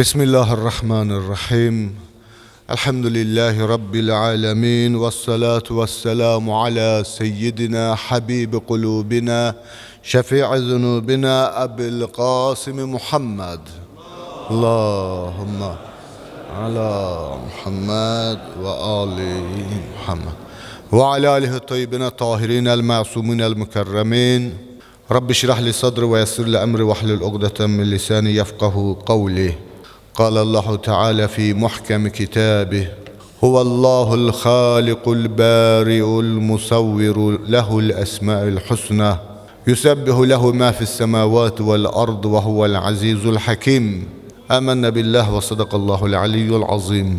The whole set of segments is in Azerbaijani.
Bismillahirrahmanirrahim. Elhamdülillahi Rabbil alemin. Vessalatu vesselamu ala seyyidina habibi kulubina şefi'i zunubina Ebil Qasim Muhammed. Allahümme ala Muhammed ve ali Muhammed ve ala alihi tayyibine tahirin el ma'sumin el mükerremin. Rabbi şirah li sadri ve yessir li emri ve hlul uqdeten min lisani yefkahu kavli. قال الله تعالى في محكم كتابه هو الله الخالق البارئ المصور له الأسماء الحسنى يسبح له ما في السماوات والأرض وهو العزيز الحكيم آمنا بالله وصدق الله العلي العظيم.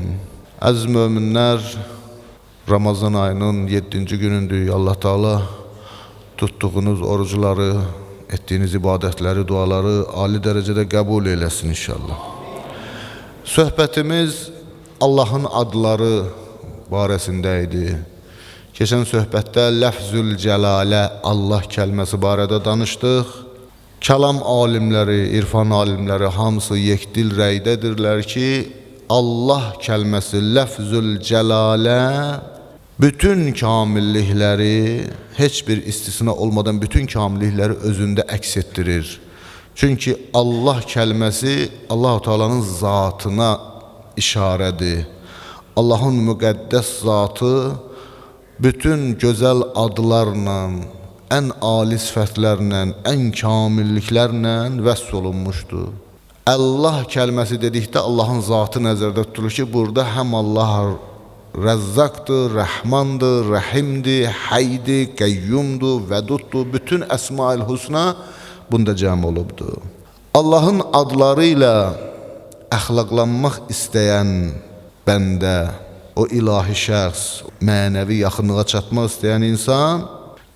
Aziz müminler, Ramazan ayının 7. günündür. Allah Teala tuttuğunuz oruçları, ettiğiniz ibadetleri, duaları ali derecede kabul eylesin inşallah. Söhbətimiz Allahın adları barəsindəydi. Keçən söhbətdə Ləfzül Cəlalə Allah kəlməsi barədə danışdıq. Kəlam alimləri, irfan alimləri hamısı yekdil rəydədirlər ki, Allah kəlməsi Ləfzül Cəlalə bütün kamillikləri, heç bir istisna olmadan bütün kamillikləri özündə əks etdirir. Çünkü Allah kəlməsi Allah-u Teala'nın zatına işarədir. Allah'ın müqəddəs zatı bütün gözəl adlarla, ən ali sifətlərlə, ən kamilliklərlə vəsf olunmuşdur. Allah kəlməsi dedikdə Allah'ın zatı nəzərdə tutulur ki, burada həm Allah Rəzzaqdır, Rəhmandır, Rəhimdir, Həydir, Qəyyumdur, Vəduddur. Bütün Əsma-ül Husna bunda cəm olubdur. Allah'ın adlarıyla əxlaqlanmaq istəyən bəndə, o ilahi şəxs, mənəvi yaxınlığa çatmaq istəyən insan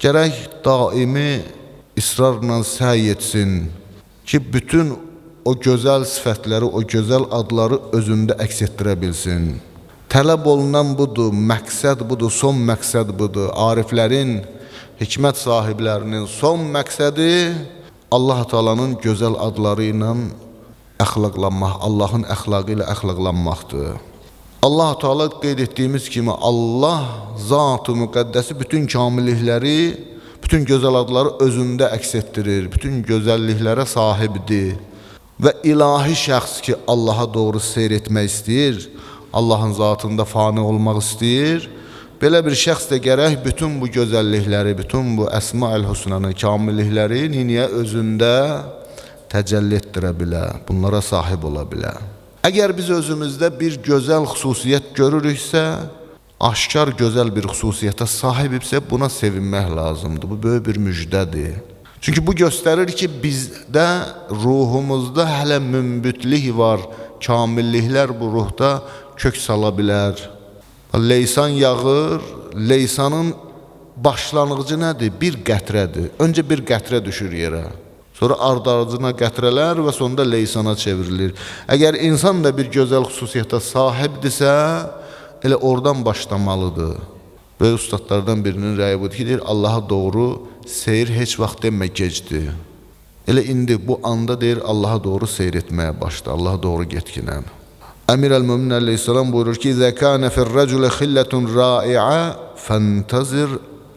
gərək daimi israrla səy etsin ki, bütün o gözəl sifətləri, o gözəl adları özündə əks etdirə bilsin. Tələb olunan budur, məqsəd budur, son məqsəd budur. Ariflərin, hikmət sahiblərinin son məqsədi Allah Teala'nın gözəl adları ilə əxlaqlanmaq, Allah'ın əxlaqı ilə əxlaqlanmaqdır. Allah Teala qeyd etdiyimiz kimi Allah zat-ı müqəddəsi bütün kamillikləri, bütün gözəl adları özündə əks etdirir, bütün gözəlliklərə sahibdir. Və ilahi şəxs ki Allah'a doğru seyr etmək istəyir, Allah'ın zatında fani olmaq istəyir, belə bir şəxs də gərək bütün bu gözəllikləri, bütün bu Əsma-ül Husnanın kamillikləri niyə özündə təcəlli etdirə bilə, bunlara sahib ola bilə. Əgər biz özümüzdə bir gözəl xüsusiyyət görürüksə, aşkar gözəl bir xüsusiyyətə sahibsə, buna sevinmək lazımdır. Bu böyük bir müjdədir. Çünki bu göstərir ki, bizdə, ruhumuzda hələ mümbitlik var, kamilliklər bu ruhda kök sala bilər. Leysan yağır, leysanın başlanğıcı nədir? Bir qətrədir. Öncə bir qətrə düşür yerə. Sonra ard-ardına qətrələr və sonunda leysana çevrilir. Əgər insan da bir gözəl xüsusiyyətə sahibdirsə, elə oradan başlamalıdır. Böyük ustadlardan birinin rəyi budur ki, deyir, Allaha doğru seyir heç vaxt demə gecdir. Elə indi bu anda deyir, Allaha doğru seyir etməyə başla, Allaha doğru getkinən. Əmir el-Mömin aleyhisselam buyurur ki, İzə kânə fir-rəculə xillətun râi'a fəntəzir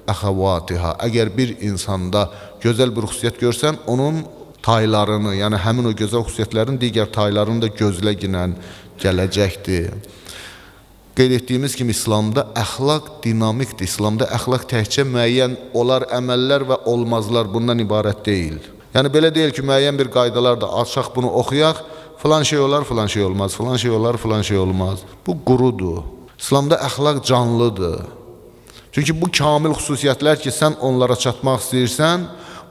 əxəvatiha. Əgər bir insanda gözəl bir xüsusiyyət görsən, onun taylarını, yəni həmin o gözəl xüsusiyyətlərin digər taylarını da gözləginən gələcəkdir. Qeyd etdiyimiz kimi İslamda əxlaq dinamikdir. İslamda əxlaq təkcə müəyyən olar əməllər və olmazlar bundan ibarət deyil. Yəni belə deyil ki, müəyyən bir qaydalar da açaq bunu oxuyaq, filan şey olar, filan şey olmaz, filan şey olar, filan şey olmaz. Bu qurudur. İslamda əxlaq canlıdır. Çünki bu kamil xüsusiyyətlər ki, sən onlara çatmaq istəyirsən,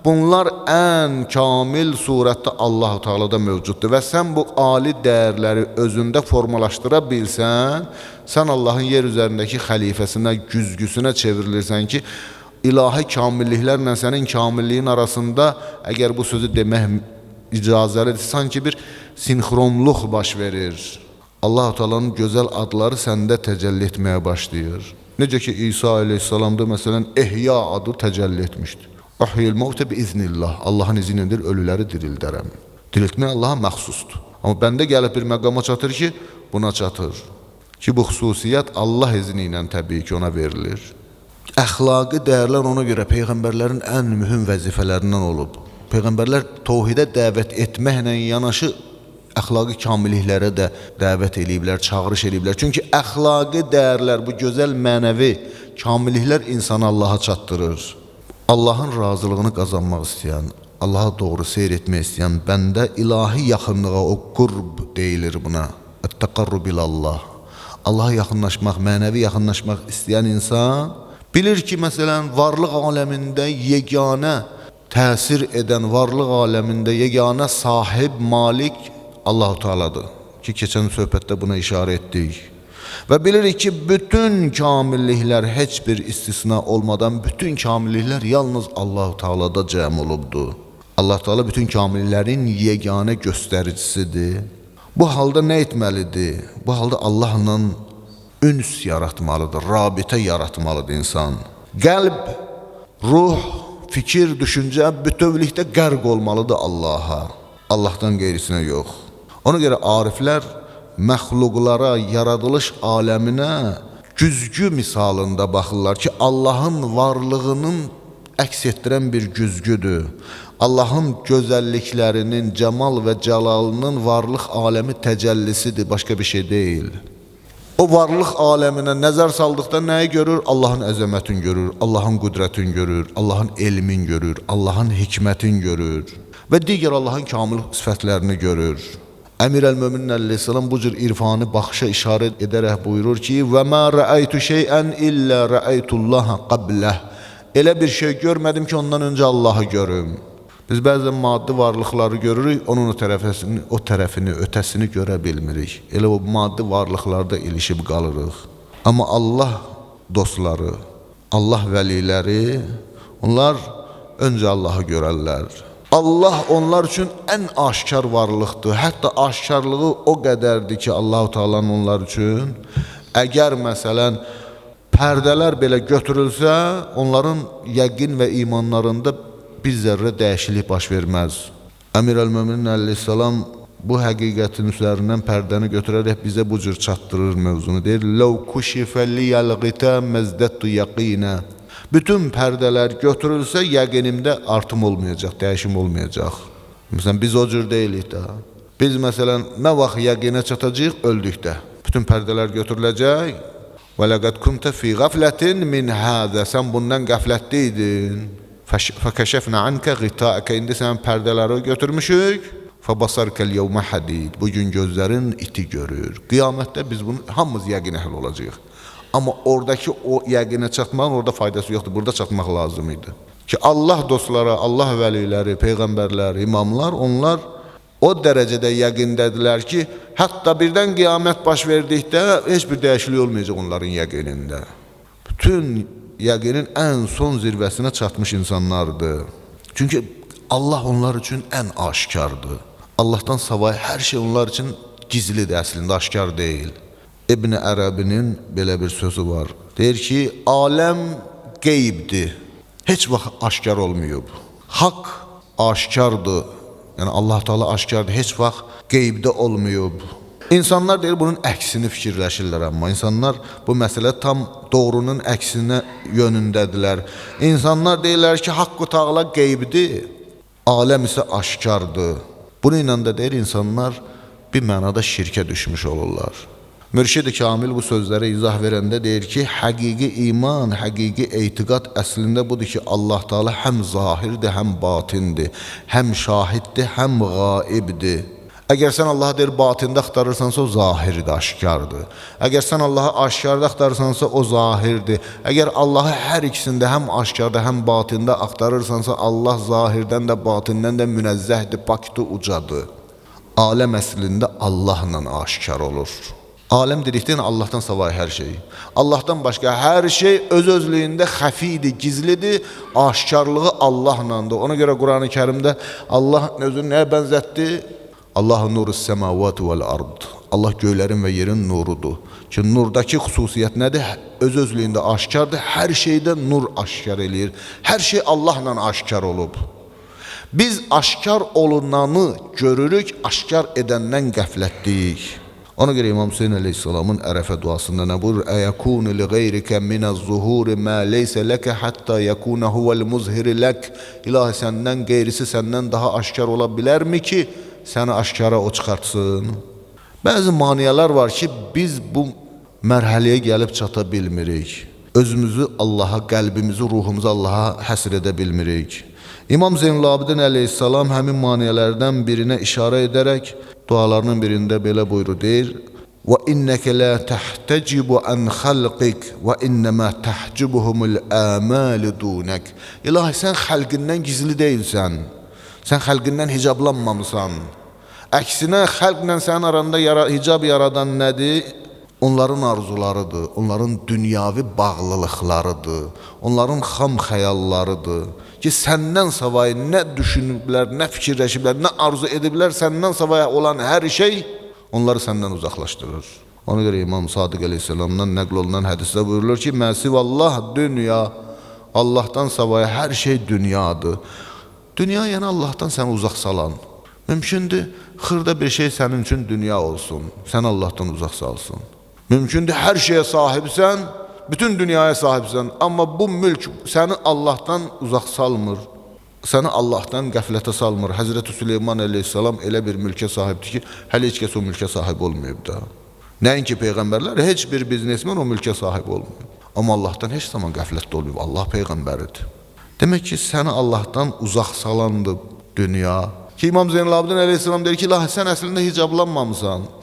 bunlar ən kamil surətdə Allah-u Teala'da mövcuddur. Və sən bu ali dəyərləri özündə formalaşdıra bilsən, sən Allah'ın yer üzərindəki xəlifəsinə, güzgüsünə çevrilirsən ki, ilahi kamilliklərlə sənin kamilliyin arasında, əgər bu sözü demək icazəlidir, sanki bir sinxronluq baş verir. Allah-u Teala'nın gözəl adları səndə təcəlli etməyə başlayır. Necə ki İsa aleyhisselamda məsələn ehya adı təcəlli etmişdir. Uhyil mevte bi iznillah. Allah'ın iznidir ölüləri dirildərəm. Diriltmək Allah'a məxsusdur. Amma bəndə gəlib bir məqama çatır ki, buna çatır. Ki, bu xüsusiyyət Allah izni ilə təbii ki, ona verilir. Əxlaqi dəyərlər ona görə Peyğəmbərlərin ən mühüm vəzifələrindən olub. Peyğəmbərlər təvhidə dəvət etməklə yanaşı əxlaqi kamilliklərə də dəvət ediblər, çağırış ediblər. Çünki əxlaqi dəyərlər, bu gözəl mənəvi kamilliklər insanı Allaha çatdırır. Allahın razılığını qazanmaq istəyən, Allaha doğru seyr etmək istəyən bəndə ilahi yaxınlığa, o qurb deyilir buna. Ət-təqarrub ilallah. Allaha yaxınlaşmaq, mənəvi yaxınlaşmaq istəyən insan bilir ki, məsələn, varlıq aləmində yeganə təsir edən, varlıq aləmində yeganə sahib, malik Allah-u Teala'dır. Ki, keçən söhbətdə buna işarə etdik. Və bilirik ki, bütün kamilliklər heç bir istisna olmadan, bütün kamilliklər yalnız Allah-u Teala'da cəm olubdur. Allah-u Teala bütün kamilliklərin yeganə göstəricisidir. Bu halda nə etməlidir? Bu halda Allahla üns yaratmalıdır, rabitə yaratmalıdır insan. Qəlb, ruh, fikir, düşüncə bütövlükdə qərq olmalıdır Allaha. Allahdan qeyrisinə yox. Ona görə ariflər məxluqlara, yaradılış aləminə güzgü misalında baxırlar ki, Allahın varlığının əks etdirən bir güzgüdür. Allahın gözəlliklərinin, cəmal və cəlalının varlıq aləmi təcəllisidir, başqa bir şey deyil. O varlıq aləminə nəzər saldıqda nəyi görür? Allahın əzəmətini görür, Allahın qüdrətini görür, Allahın elmin görür, Allahın hikmətin görür və digər Allahın kamil sifətlərini görür. Əmir əl-Möminin əleyhissalam bu cür irfani baxışa işarə edərək buyurur ki, وَمَا رَأَيْتُ شَيْئًا إِلَّا رَأَيْتُ اللّٰهَ قَبْلَهِ. Elə bir şey görmədim ki, ondan öncə Allahı görüm. Biz bəzən maddi varlıqları görürük, onun o tərəfini, ötəsini görə bilmirik. Elə o maddi varlıqlarda ilişib qalırıq. Amma Allah dostları, Allah vəliləri, onlar öncə Allahı görərlər. Allah onlar üçün ən aşkar varlıqdır. Hətta aşkarlığı o qədərdir ki, Allah-u Teala'nın onlar üçün, əgər məsələn, pərdələr belə götürülsə, onların yəqin və imanlarında bir zərrə dəyişiklik baş verməz. Əmir əl-Möminin əleyhissalam bu həqiqətin üzərindən pərdəni götürərək bizə bu cür çatdırır mövzunu. Deyir, لَوْ كُشِفَ لِيَ الْغِتَى مَزْدَتُ يَقِينَ. Bütün pərdələr götürülsə, yəqinimdə artım olmayacaq, dəyişim olmayacaq. Məsələn, biz o cür deyilik də. Biz məsələn, nə vaxt yəqinə çatacaq? Öldükdə. Bütün pərdələr götürüləcək. وَلَقَدْ كُنْتَ فِي غَفْلَةٍ مِنْ هَذَا. Sən bundan qəflətdə idin. فَكَشَفْنَا عَنْكَ غِطَاءَكَ. İndi sən pərdələri götürmüşük. فَبَصَرْكَ الْيَوْمَ حَدِيدٍ. Bugün gözlərin iti görür. Qiyamətdə biz bunu hamımız yəqin əhl olacağıq. Amma oradakı o yəqinə çatmağın orada faydası yoxdur. Burada çatmaq lazım idi. Ki Allah dostları, Allah vəliləri, peyğəmbərlər, imamlar, onlar o dərəcədə yəqindədirlər ki, hətta birdən qiyamət baş verdikdə heç bir dəyişiklik olmayacaq onların yəqinində. Bütün yəqinin ən son zirvəsinə çatmış insanlardır. Çünki Allah onlar üçün ən aşkardır. Allahdan savayı hər şey onlar üçün gizlidir, əslində aşkar deyil. İbn Ərəbinin belə bir sözü var. Deyir ki, aləm qeybdir, heç vaxt aşkar olmayıb. Haqq aşkardır, yəni Allah Teala aşkardır, heç vaxt qeybdə olmayıb. İnsanlar deyir, bunun əksini fikirləşirlər, amma insanlar bu məsələ tam doğrunun əksinə yönündədirlər. İnsanlar deyirlər ki, Haqq-ı Teala qeybdir, aləm isə aşkardır. Bunu ilə də deyir, insanlar bir mənada şirkə düşmüş olurlar. Mürşid-i Kamil bu sözlərə izah verəndə deyir ki, həqiqi iman, həqiqi etiqad əslində budur ki, Allah Teala həm zahirdir, həm batindir, həm şahiddir, həm qaibdir. Əgər sən Allahı deyir, batində axtarırsansa, o zahirdir, aşkardır. Əgər sən Allahı aşkarda axtarırsansa, o zahirdir. Əgər Allahı hər ikisində həm aşkarda, həm batində axtarırsansa, Allah zahirdən də, batindən də münezzəhdir, pakdır, ucadır. Aləm əslində Allahla aşkar olur. Aləm dedikdən Allahdan savayı hər şey. Allahdan başqa hər şey öz-özlüyündə xəfidir, gizlidir, aşkarlığı Allahlandır. Ona görə Quran-ı Kərimdə Allah özünü nəyə bənzətdi? Allah nurus səmavati vəl-ard. Allah göylərin və yerin nurudur. Ki, nurdakı xüsusiyyət nədir? Öz-özlüyündə aşkardır, hər şeydə nur aşkar eləyir. Hər şey Allahla aşkar olub. Biz aşkar olunanı görürük, aşkar edəndən qəflətdik. Ona görə İmam Hüseyin əleyhissalamın ərəfə duasında nə buyurur? Əyəkunu li qeyrikə minəz-zuhuri mə leysə ləkə hətta yəkuna huvəl-muzhiri lək. İlahi, səndən qeyrisi səndən daha aşkar ola bilərmi ki, səni aşkara o çıxartsın? Bəzi maniyalar var ki, biz bu mərhələyə gəlib çata bilmirik. Özümüzü Allaha, qəlbimizi, ruhumuzu Allaha həsr edə bilmirik. İmam Zeynul-Abidin əleyhissalam həmin maniyalardan birinə işarə edərək dualarının birində belə buyurur, deyir: "Və inneke la tahtecibu an xalqik və innema tahcibuhumul amal dunak." İlahi, sən xalqindən gizli deyilsən. Sən xalqindən hicablanmamısan. Əksinə xalqla sənin aranda hicab yaradan nədir? Onların arzularıdır, onların dünyavi bağlılıqlarıdır, onların xam xəyallarıdır ki, səndən savayı nə düşünüblər, nə fikirləşiblər, nə arzu ediblər, səndən savayı olan hər şey onları səndən uzaqlaşdırır. Ona görə İmam Sadiq əleyhissalamdan nəql olunan hədisdə buyurulur ki, Məsivəllah dünya, Allahdan savayı hər şey dünyadır. Dünya yəni Allahdan səni uzaq salan. Mümkündür, xırda bir şey sənin üçün dünya olsun, səni Allahdan uzaq salsın. Mümkündür, hər şeyə sahibsən, bütün dünyaya sahibsən, amma bu mülk səni Allahdan uzaq salmır, səni Allahdan qəflətə salmır. Həzrəti Süleyman əleyhissalam elə bir mülkə sahibdir ki, hələ heç kəs o mülkə sahib olmayıb da. Nəinki Peyğəmbərlər, heç bir biznesmen o mülkə sahib olmayıb. Amma Allahdan heç zaman qəflətdə olmayıb, Allah Peyğəmbəridir. Demək ki, səni Allahdan uzaq salandı dünya. Ki İmam Zeynul-Abidin əleyhissalam deyir ki, ilahi, sən əslində hicablanmamısan.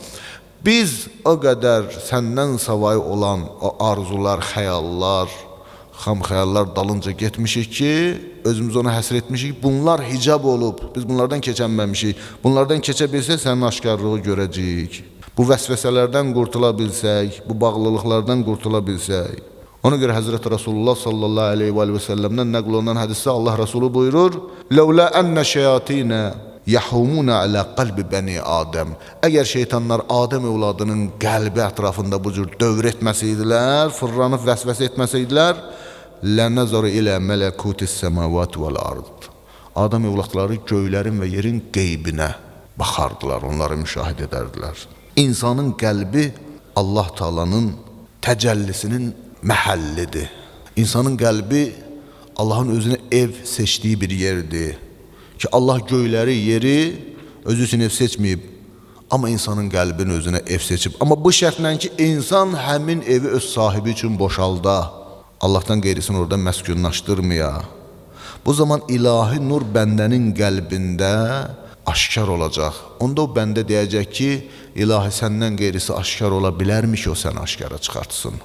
Biz o qədər səndən savayı olan o arzular, xəyallar, xam xəyallar dalınca getmişik ki, özümüz ona həsr etmişik. Bunlar hicab olub, biz bunlardan keçənməmişik. Bunlardan keçə bilsək, sənin aşkarlığı görəcəyik. Bu vəsvəsələrdən qurtula bilsək, bu bağlılıqlardan qurtula bilsək. Ona görə Həzrəti Rasulullah sallallahu aleyhi və səlləmdən nəql olunan hədisdə Allah Rasulü buyurur: "Ləulə ənə şeyatinə yahumuna alə qalbi bəni Adəm." Əgər şeytanlar Adəm övladının qəlbi ətrafında bu cür dövr etməsəydilər, fırlanıb vəsvəsə etməsəydilər, lənəzəru ilə mələkutis səmavat vəl ard. Adəm övladları göylərin və yerin qeybinə baxardılar, onları müşahidə edərdilər. İnsanın qəlbi Allah Taala'nın təcəllisinin məhəllidir. İnsanın qəlbi Allahın özünə ev seçdiyi bir yerdir. Ki Allah göyləri, yeri özü üçün ev seçməyib, amma insanın qəlbini özünə ev seçib. Amma bu şərtlə ki, insan həmin evi öz sahibi üçün boşalda, Allahdan qeyrisini orada məskunlaşdırmaya. Bu zaman ilahi nur bəndənin qəlbində aşkar olacaq. Onda o bəndə deyəcək ki, ilahi, səndən qeyrisi aşkar ola bilərmi ki, o səni aşkara çıxartsın.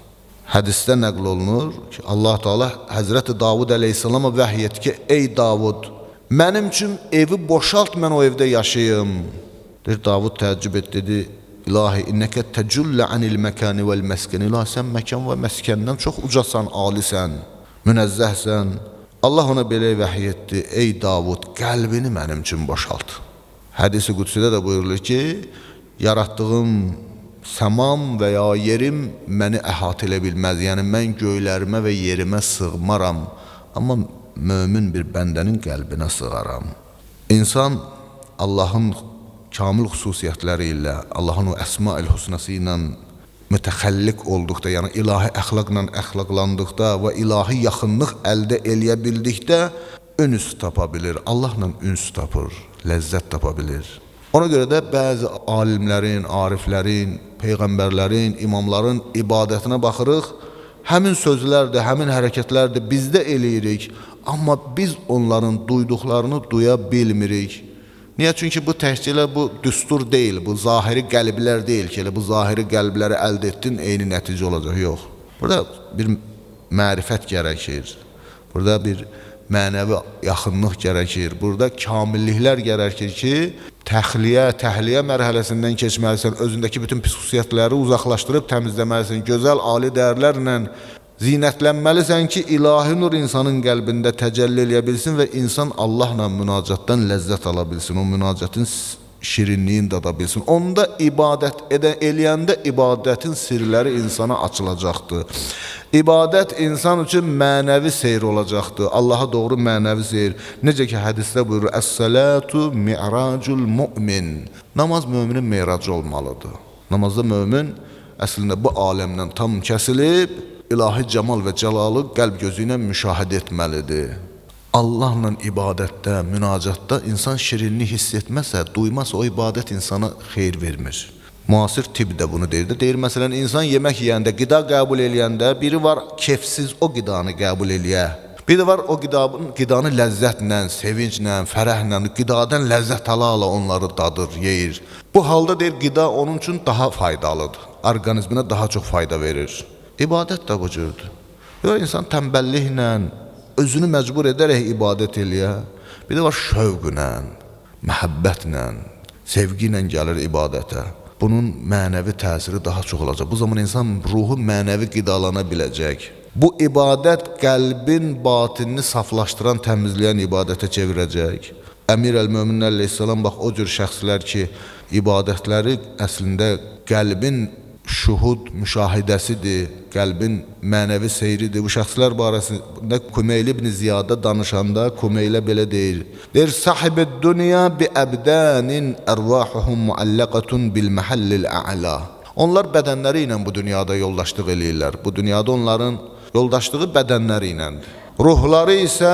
Hədisdə nəql olunur ki, Allah Teala Həzrəti Davud əleyhissalama vəhy etdi ki, ey Davud, mənim üçün evi boşalt, mən o evdə yaşayım. Davud təəccüb etdi, dedi, ilahi, innəkə təcüllə anil məkani vəl məskəni. İlahi, sən məkan və məskəndən çox ucasan, alisən, münəzzəhsən. Allah ona belə vəhy etdi, ey Davud, qəlbini mənim üçün boşalt. Hədis-i Qudsidə də buyurulur ki, yaratdığım səmam və ya yerim məni əhatə elə bilməz. Yəni, mən göylərimə və yerimə sığmaram, amma mömin bir bəndənin qəlbinə sığaram. İnsan Allahın kamil xüsusiyyətləri ilə, Allahın o əsma-ül husnası ilə mütəxəlliq olduqda, yəni ilahi əxlaqla əxlaqlandıqda və ilahi yaxınlıq əldə eləyə bildikdə üns tapa bilir, Allahla üns tapır, ləzzət tapa bilir. Ona görə də bəzi alimlərin, ariflərin, peyğəmbərlərin, imamların ibadətinə baxırıq, həmin sözlərdir, həmin hərəkətlərdir, biz də eləyirik, amma biz onların duyduqlarını duya bilmirik. Niyə? Çünki bu təhsilə, bu düstur deyil, bu zahiri qəlblər deyil ki, bu zahiri qəlbləri əldə etdin, eyni nəticə olacaq, yox. Burada bir mərifət gərəkir, burada bir mənəvi yaxınlıq gərəkir, burada kamilliklər gərəkir ki, təhliyə mərhələsindən keçməlisən, özündəki bütün pis xüsusiyyətləri uzaqlaşdırıb təmizləməlisən, gözəl, ali dəyərlərlə zinətlənməlisən ki, ilahi nur insanın qəlbində təcəlli eləyə bilsin və insan Allahla münacatdan ləzzət ala bilsin, o münacatın şirinliyini dada bilsin. Onda ibadət eləyəndə ibadətin sirləri insana açılacaqdır. İbadət insan üçün mənəvi seyr olacaqdır. Allaha doğru mənəvi seyr. Necə ki hədisdə buyurur: "Əs-salatu mi'racul mu'min." Namaz möminin meyracı olmalıdır. Namazda mömin əslində bu aləmdən tam kəsilib ilahi cəmal və cəlalı qəlb gözü ilə müşahidə etməlidir. Allahla ibadətdə, münacatda insan şirinlik hiss etməsə, duymasa o ibadət insana xeyir vermir. Müasir tibb də bunu deyir. Deyir, məsələn, insan yemək yeyəndə, qida qəbul eləyəndə biri var kefsiz o qidanı qəbul eləyə. Biri var o qidanı ləzzətlə, sevinclə, fərəhlə, qidadan ləzzət ala onları dadır, yeyir. Bu halda deyir, qida onun üçün daha faydalıdır. Orqanizminə daha çox fayda verir. İbadət də bu cürdür. İnsan tənbəlliklə, özünü məcbur edərək ibadət eləyə. Bir də var şövqlə, məhəbbətlə, sevgi ilə gəlir ibadətə. Bunun mənəvi təsiri daha çox olacaq. Bu zaman insan ruhu mənəvi qidalana biləcək. Bu ibadət qəlbin batinini saflaşdıran, təmizləyən ibadətə çevirəcək. Əmir əl-Möminin əleyhissalam bax o cür şəxslər ki, ibadətləri əslində qəlbin şuhud müşahidəsidir, qəlbin mənəvi seyridir. Bu şəxslər barəsində Kumeyli ibn Ziyada danışanda Kumeylə belə deyir. Deyir, sahibid dünya bi əbdanin ərvahuhum muallaqatun bil mahallil a'la. Onlar bədənləri ilə bu dünyada yoldaşlıq eləyirlər. Bu dünyada onların yoldaşlığı bədənləri iləndir. Ruhları isə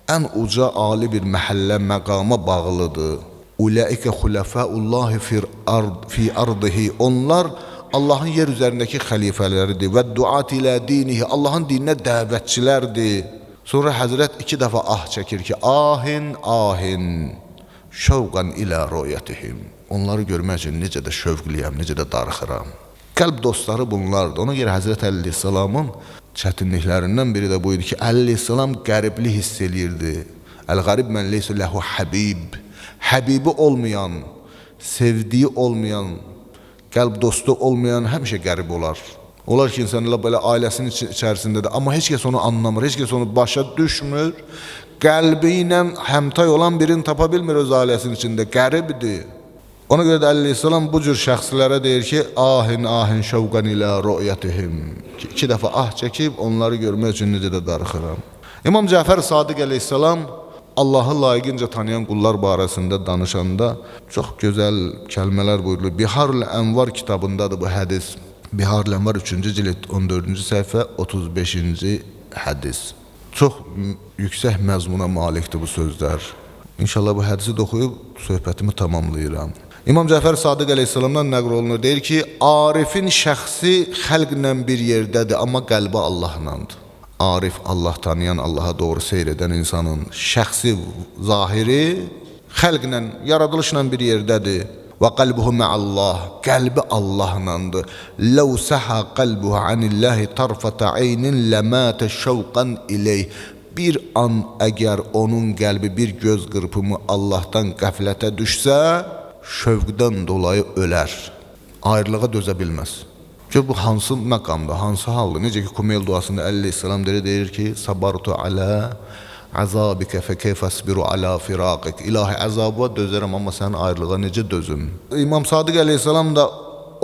ən uca ali bir məhəllə məqama bağlıdır. Ulaika xulafaullahi fi ardihi. Onlar Allahın yer üzərindəki xəlifələridir və duat ilə dinihi, Allahın dininə dəvətçilərdir. Sonra Həzrət 2 dəfə ah çəkir ki, ahin, ahin, şövqən ilə röyətihim. Onları görmək üçün necə də şövqliyəm, necə də darıxıram. Qəlb dostları bunlardır. Ona görə Həzrət Əleyhisselamın çətinliklərindən biri də buydu ki, Əleyhisselam qəribli hiss eləyirdi. Əl-qərib mən leysə ləhu həbib. Həbibi olmayan, sevdiyi olmayan, qəlb dostu olmayan həmişə qərib olar. Olar ki, insanlar belə ailəsinin içərisindədir, amma heç kəs onu anlamır, heç kəs onu başa düşmür. Qəlbi ilə həmtay olan birini tapa bilmir öz ailəsinin içində, qəribdir. Ona görə də Əleyhisselam bu cür şəxslərə deyir ki, ahin, ahin, şəvqən ilə rü'yətihim. 2 dəfə ah çəkib, onları görmək üçün necə də darıxıram. İmam Cəfər Sadiq Əleyhisselam Allahı layiqincə tanıyan qullar barəsində danışanda çox gözəl kəlmələr buyurulur. Biharul Ənvar kitabındadır bu hədis. Biharul Ənvar 3-cü cild 14-cü səhifə 35-ci hədis. Çox yüksək məzmuna malikdir bu sözlər. İnşallah bu hədisi də oxuyub söhbətimi tamamlayıram. İmam Cəfər Sadiq Əleyhisselamdan nəql olunur. Deyir ki, Arifin şəxsi xəlqlə bir yerdədir, amma qəlbi Allahlandır. Arif, Allah tanıyan, Allaha doğru seyr edən insanın şəxsi zahiri xəlqlə, yaradılışla bir yerdədir. Və qalbuhu ma'allah, qəlbi Allahlandır. Ləv səha qalbuhu anillahi tarfata aynin ləmətə şəvqan ileyh. Bir an əgər onun qəlbi bir göz qırpımı Allahdan qəflətə düşsə, şövqdən dolayı ölər. Ayrılığa dözə bilməz. Gör bu hansı məqamda, hansı haldır? Necə ki Kumeyl duasında Əleyhisselam deyir ki, sabartu alə əzabikə fə keyfə əsbiru alə firaqik. İlahi əzabıva dözərəm, amma sənin ayrılığa necə dözüm? İmam Sadiq Əleyhisselam da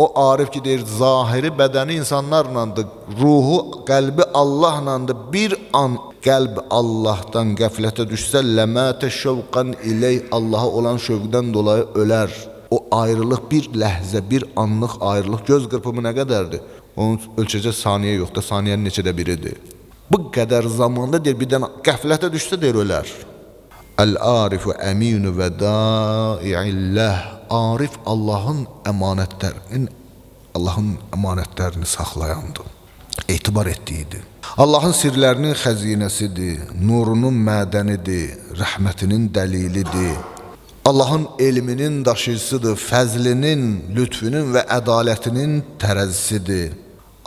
o arif ki deyir, zahiri bədəni insanlarlandır, ruhu, qəlbi Allahlandır. Bir an qəlb Allahdan qəflətə düşsə, ləmətə şəvqən iley, Allaha olan şövqdən dolayı ölər. O ayrılıq bir ləhzə, bir anlıq ayrılıq, göz qırpımı nə qədərdir? Onun ölçəcək saniyə yoxdur, saniyənin neçədə biridir. Bu qədər zamanda deyir, birdən qəflətə düşsə deyir, ölər. Əl-arifu əminu və da'i'illəh. Arif Allahın əmanətlərini saxlayandır, etibar etdiyidir. Allahın sirlərinin xəzinəsidir, nurunun mədənidir, rəhmətinin dəlilidir. Allahın elminin daşıyıcısıdır, fəzlinin, lütfünün və ədalətinin tərəzisidir.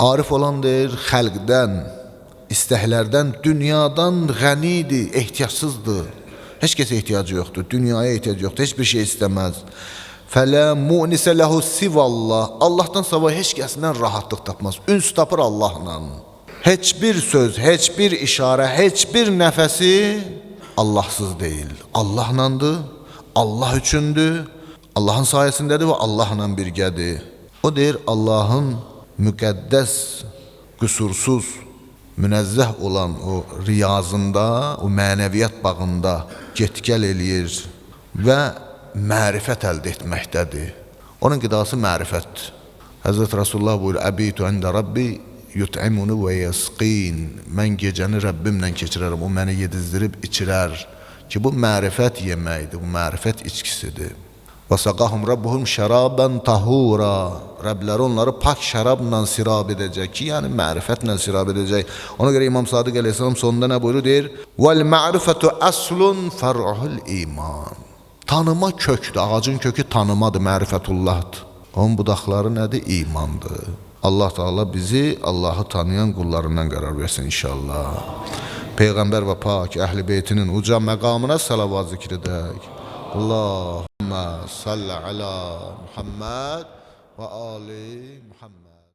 Arif olan deyir, xəlqdən, istəklərdən, dünyadan qənidir, ehtiyacsızdır. Heç kəsə ehtiyacı yoxdur, dünyaya ehtiyacı yoxdur, heç bir şey istəməz. Fələ mu'nisə ləhu sivallah. Allahdan savayı heç kəsindən rahatlıq tapmaz. Üns tapır Allahla. Heç bir söz, heç bir işarə, heç bir nəfəsi Allahsız deyil. Allahlandır, Allah üçündür, Allahın sayəsindədir və Allahla birgədir. O deyir, Allahın müqəddəs qüsursuz, münezzeh olan o riyazında, o mənəviyyat bağında get-gəl eləyir və mərifət əldə etməkdədir. Onun qidası mərifətdir. Həzrət Rasulullah buyurur, əbitu əndə Rabbi yut'imunu və yəsqin. Mən gecəni Rəbbimlə keçirərəm, o məni yedizdirib içirər. Ki bu mərifət yeməkdir, bu mərifət içkisidir. Və saqahum rabbuhum şəraban tahura. Rəbləri onları pak şərabla sirab edəcək ki, yəni mərifətlə sirab edəcək. Ona görə İmam Sadiq əleyhissalam sonunda nə buyurur? Deyir, vəl ma'rifətu əslun fər'uhul iman. Tanıma kökdür, ağacın kökü tanımadır, mərifətullahdır. Onun budaqları nədir? İmandır. Allah Teala bizi Allahı tanıyan qullarından qərar versin inşallah. Peyğəmbər və pak əhl-i beytinin uca məqamına salavat zikr edək. Allahümmə salli alə Muhammed və ali Muhammed.